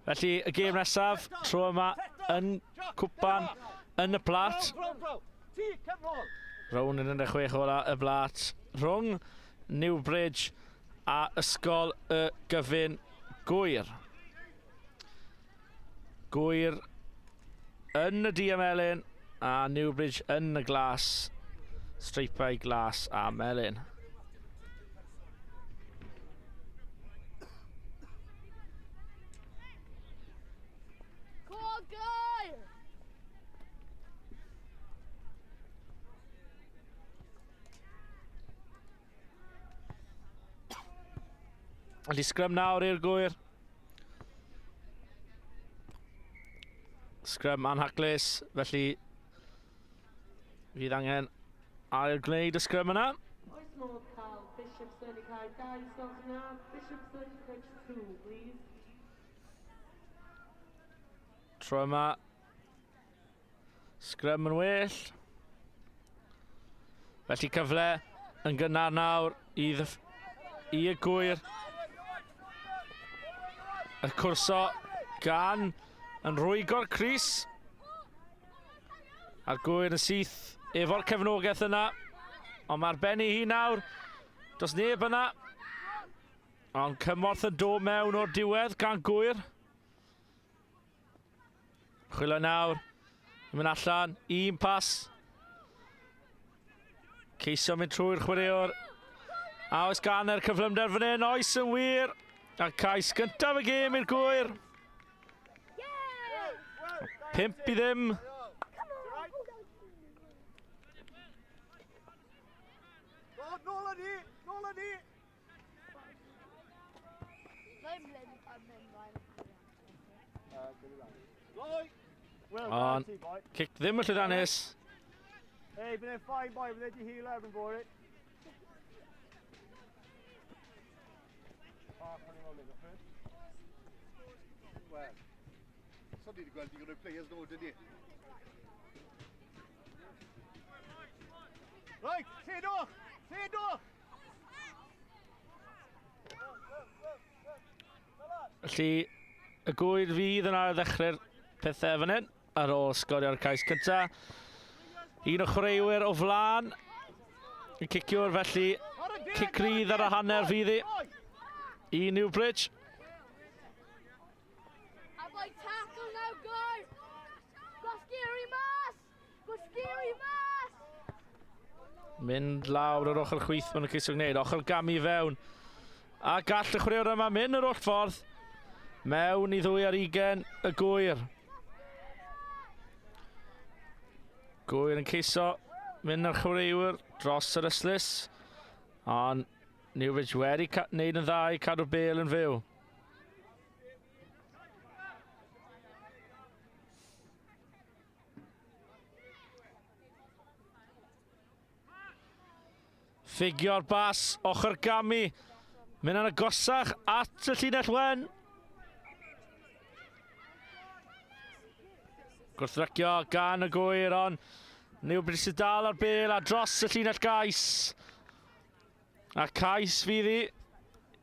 Felly y gêm nesaf, tro yma yn cwpan, yn y plat. Rown yn 16 ola y blat. Rhwng Newbridge a Ysgol Gyfun Gwyr. Gwyr yn y diamelyn a Newbridge yn y glas. Streipau glas a melyn. Felly sgrym nawr i'r Gwyr. Sgrym anhaclus, felly fydd angen ail gwneud y sgrym yna. Oes modd cael Bishop Sturdy cael 2 stops yna. Bishop Sturdy coach 2, please. Tro yma. Sgrym yn well. Felly cyfle yn gynnar nawr i y Gwyr. Y cwrso gan yn rwygo'r Crys. A'r Gwyr yn syth efo'r cefnogaeth yna. Ond mae'r benni hi nawr. Does neb yna. Ond cymorth yn dod mewn o'r diwedd gan Gwyr. Chwilio nawr. Yn mynd allan. Un pas. Ceisio mynd trwy'r chwaraewr. A oes gan yr cyflymder fan hyn. Oes yn wir. A cais gyntaf y gêm i'r Gwyr. 5 i ddim. Ond cic ddim y llwyddiannus. Hey, been a fine boy, but you heal everyone for it. Well, somebody to go and think of the players now, didn't he? Right, say it off! Say it off! Felly, y Gwyr fydd yn ar ddechrau'r pethau fan hyn, ar ôl sgorio'r cais cynta. Un o chwaraewyr o flan. Y ciciwr, felly, cic rydd ar y hanner fydd i. I Newbridge. I'd like tackle now, guys. Go scary mass. Go scary mass. Mynd lawr yr ochr chwith maen nhw'n ceisio gwneud. Ochr gamu fewn. A gall y chwaraewr yma mynd yr oll ffordd. Mewn i 2 ar 20 y Gwyr. Gwyr yn ceisio mynd yr chwaraewyr dros yr yslys. Ond Newbridge wedi wneud yn dda i cadw'r bêl yn fyw. Ffigio'r bas, ochr gamu. Mynd yn agosach at y llinell wen. Gwrthrycio gan y Gwyr, ond Newbridge sydd dal ar bêl a dros y llinell gais. A cais fydd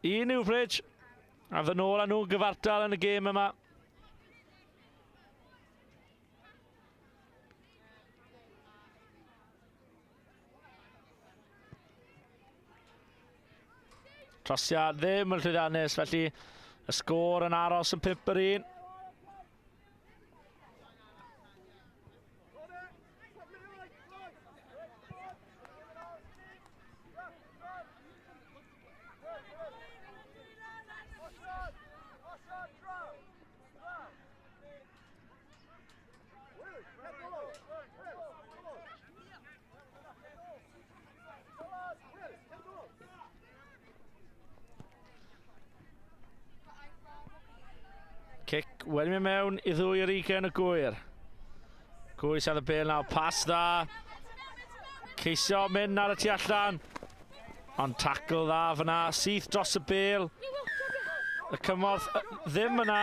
i Newbridge. A fy nôl â nhw gyfartal yn y gêm yma. Trosiad ddim yn llwyddiannus, felly y sgôr yn aros yn 5 ar 1. Cic wedi mynd mewn i 2 ar 20 y Gwyr. Gwyr sydd y bêl nawr, pas dda. Ceisio mynd ar y tu allan. Ond tackle dda fyna, syth dros y bêl. Y cymorth ddim yna.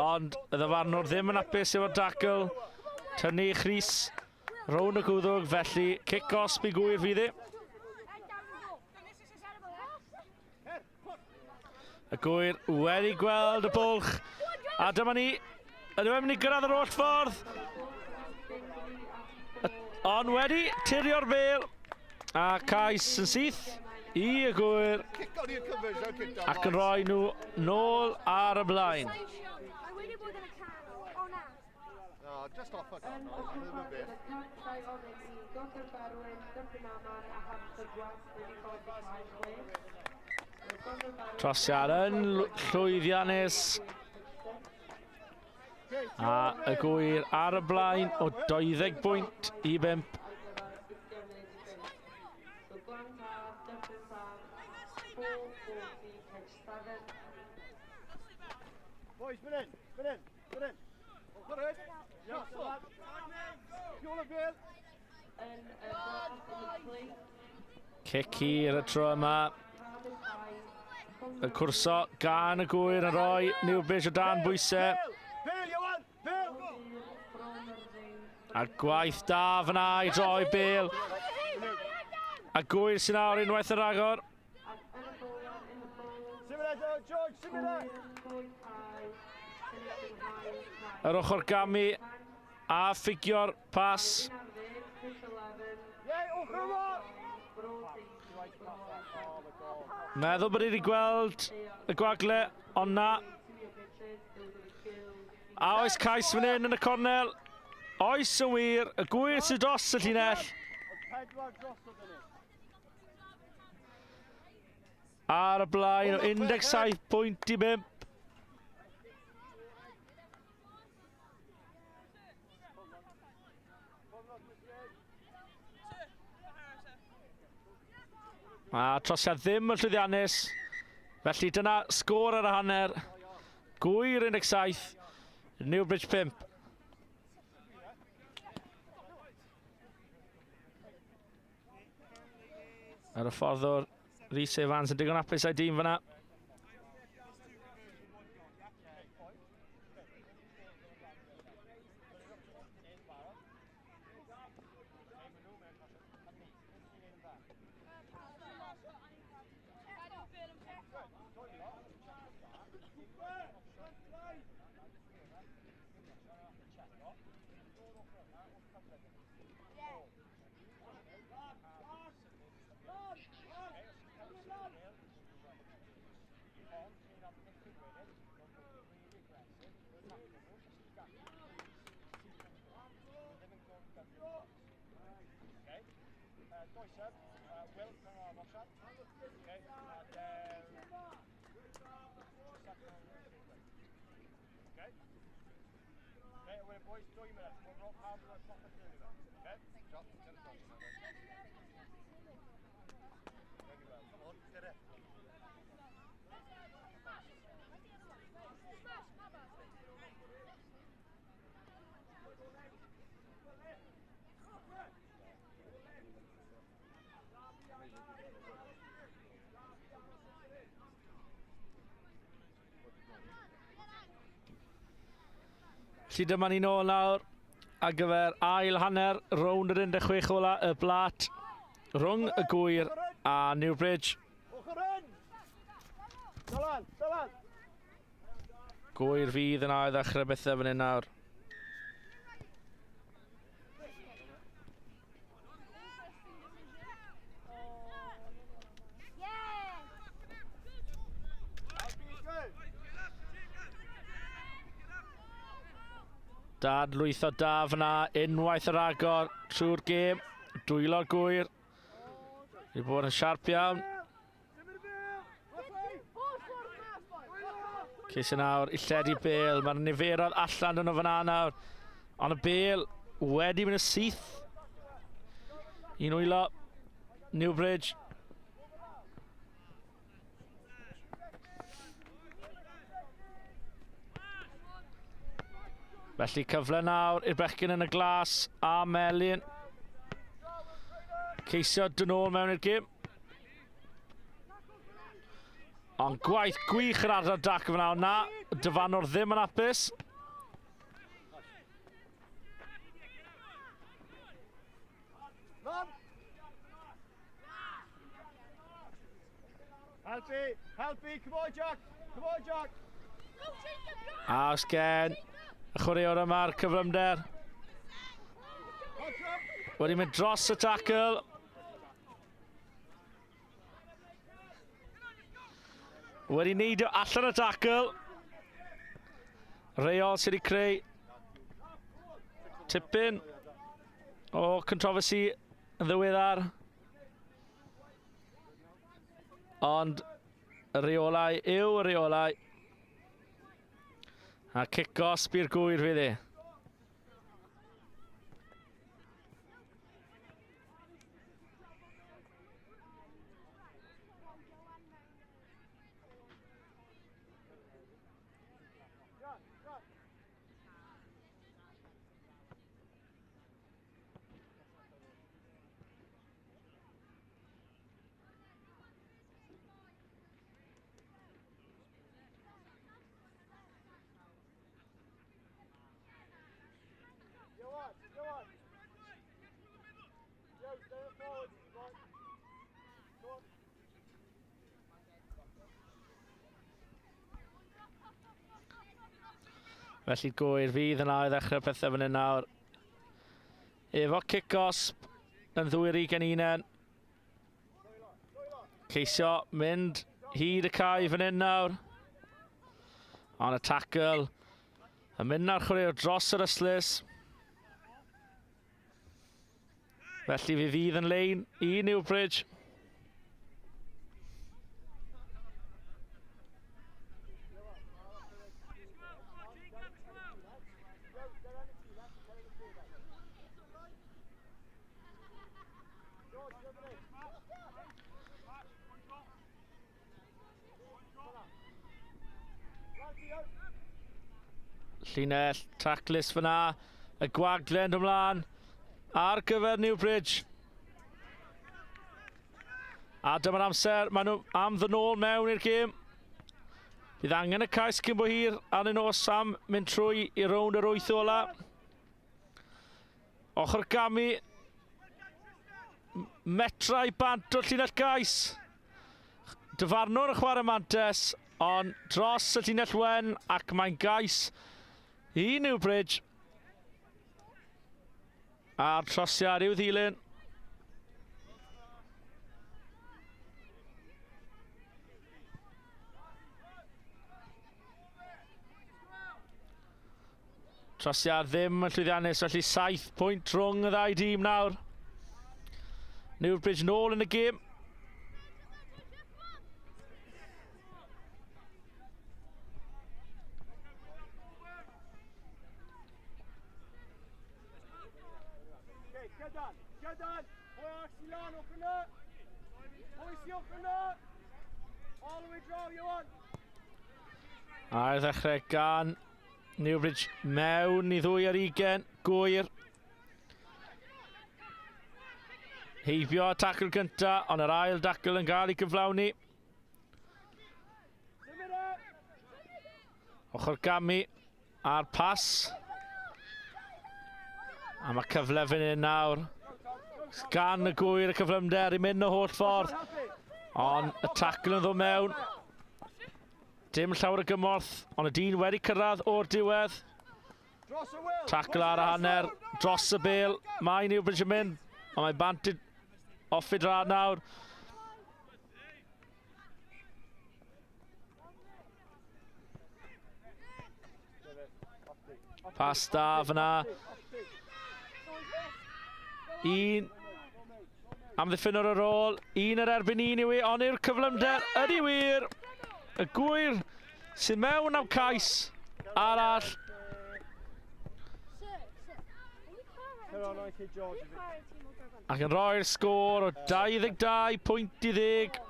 Ond y ddyfarnwr ddim yn apus efo'r tackle. Tynnu Chris rown y gwddwg, felly cic osb i Gwyr fydd i. Y Gwyr wedi gweld y bwlch. A dyma ni. Ydw i'n mynd i gyrraedd yr oll ffordd. Ond wedi tirio'r bêl. A cais yn syth i y Gwyr. Kick on i'r conversion, kick down. Ac yn rhoi nhw nôl ar y blaen. No, just off it. No, a little bit. Trosiad yn llwyddiannus. A y Gwyr ar y blaen o 20 pwynt i 5. Boys, bin in. Ochr hyn. Ja, so. Fiol y bêl. Cic hir y tro yma. Y cwrso gan y Gwyr yn rhoi Newbridge o dan bwysau. Bêl, Iwan! Bêl! A gwaith da fyna i droi bêl. A Gwyr sy'n awr unwaith yr agor. Symud George, symud Yr ochr gamu a ffigio'r pas. Ie, ochr yma! Meddwl bod ni wedi gweld y gwagle, ond na. A oes cais fan hyn yn y cornel. Oes yn wir, y Gwyr sydd dos y llinell. Ar y blaen o 17 pwynt i 5. A trosiad ddim yn llwyddiannus. Felly dyna sgôr ar y hanner. Gwyr 17, Newbridge 5. Ar y ffordd o'r Rhys Evans yn digon apus a'i dîm fyna. Felly dyma ni nôl nawr ar gyfer ail hanner rownd yr 16 ola y blat rhwng y Gwyr a Newbridge. Gwyr fydd yn ail ddechrau bethau fan hyn nawr. Dadlwytho da fyna, unwaith yr agor trwy'r gêm. Dwylo'r Gwyr. Wedi bod yn siarp iawn. Ces yn awr i lledu bêl. Mae'r niferodd allan yn o fyna nawr. Ond y bêl wedi mynd y syth. Un wylo. Newbridge. Felly cyfle nawr i'r bechgyn yn y glas a Melin. Ceisio dyn ôl mewn i'r gêm. Ond gwaith gwych yr ardal dac fyna o na. Dyfanwr ddim yn apus. Helpu, come on Jack, come on Jack. A os gen y chwaraewr yma'r cyflymder. Wedi mynd dros y tackle. Wedi neidio allan y tackle. Reol sydd wedi creu tipyn o controversy yn ddiweddar. Ond y reolau yw y reolau. A kick-off by'r Gwyr fydd e. Felly Gwyr fydd yna i ddechrau pethau fan hyn nawr. Efo kick-osp yn 21. Ceisio mynd hyd y cae fan hyn nawr. On y tackle. Yn mynd na'r chwaraewr dros yr yslys. Felly fydd yn lein i Newbridge. Llinell, taclus fyna, y gwaglen ymlaen ar gyfer Newbridge. A dyma'r amser, maen nhw am ddynol mewn i'r gêm. Bydd angen y cais cyn bo hir arnyn nhw Sam mynd trwy i rownd yr 8 ola. Ochr gamu, metrau bant o'r llinell gais. Dyfarnwr y chwarae mantes, ond dros y llinell wen ac mae'n gais i Newbridge. A'r trosiad i'w ddilyn. Trosiad ddim yn llwyddiannus, felly 7 pwynt rhwng y ddau dîm nawr. Newbridge nôl yn y gêm. Gadan, hwyr Silan o'ch yna. Hwyr siwch yna. All the way draw, Iwan. A'r ddechrau gan Newbridge mewn i 2 ar 20. Gwyr. Heibio y tackle gynta, ond yr ail tackle yn cael ei gyflawni. Ochr gamu a'r pas. A mae cyfle fan hyn nawr. Gan y Gwyr y cyflymder i mynd y holl ffordd. Ond y tackle yn ddod mewn. Dim llawer y gymorth, ond y dyn wedi cyrraedd o'r diwedd. Tackle ar y hanner, dros y bêl. Mae Newbridge yn mynd, ond mae bant off i drad nawr. Pas da fyna. Un am ddiffyn ar ôl, un ar erbyn un yw i, ond yw'r cyflymder ydi wir. Y Gwyr sy'n mewn am cais arall. Ac yn rhoi'r sgôr o 22 pwynt i 10.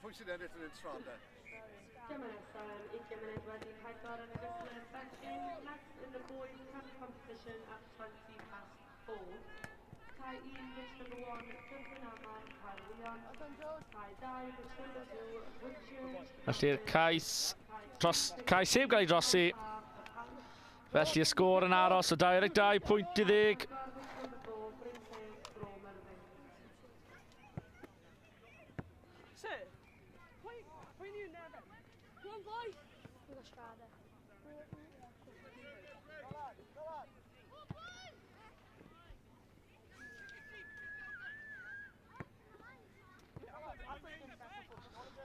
Pwy sy'n ennill yn un tron de? Felly'r cais heb gael ei drosi. Felly y sgôr yn aros o 22 pwynt i 10. Come on, boys. We got Strada.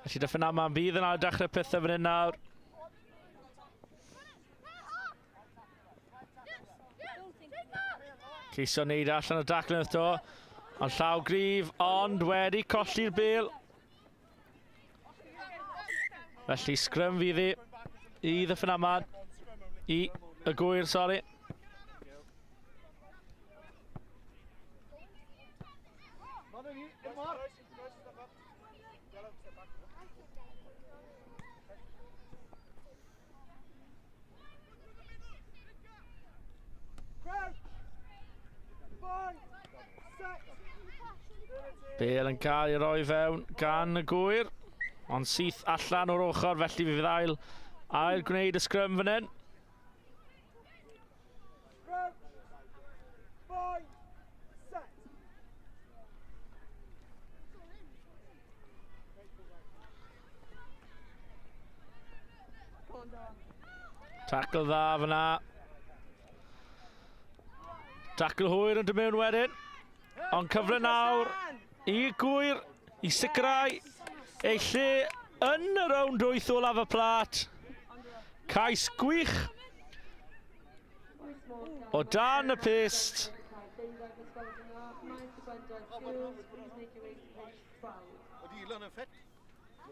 Felly Dyffryn Aman fydd yn dechrau pethau fan hyn nawr. Ceisio wneud allan o daclyn to. Ond llaw grif, ond wedi colli'r bêl. Felly sgrym fydd i Dyffryn Aman. I y Gwyr, sori. Bêl yn cael ei roi fewn gan y Gwyr. Ond syth allan o'r ochr, felly fydd ail gwneud y sgrym fan hyn. Tackle dda fyna. Tackle hwyr yn dod mewn wedyn. Ond cyfle nawr i Gwyr i sicrhau ei lle yn y rownd 8 olaf y plat. Cais gwych o dan y pist. Ydy Ilan yn ffit?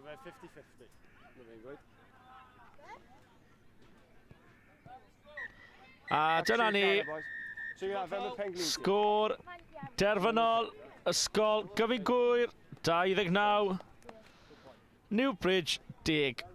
Mae fe 50-50. Mae fe'n gweud. A dyna ni, sgôr derfynol Ysgol Gyfun Gwyr 29, Newbridge 10.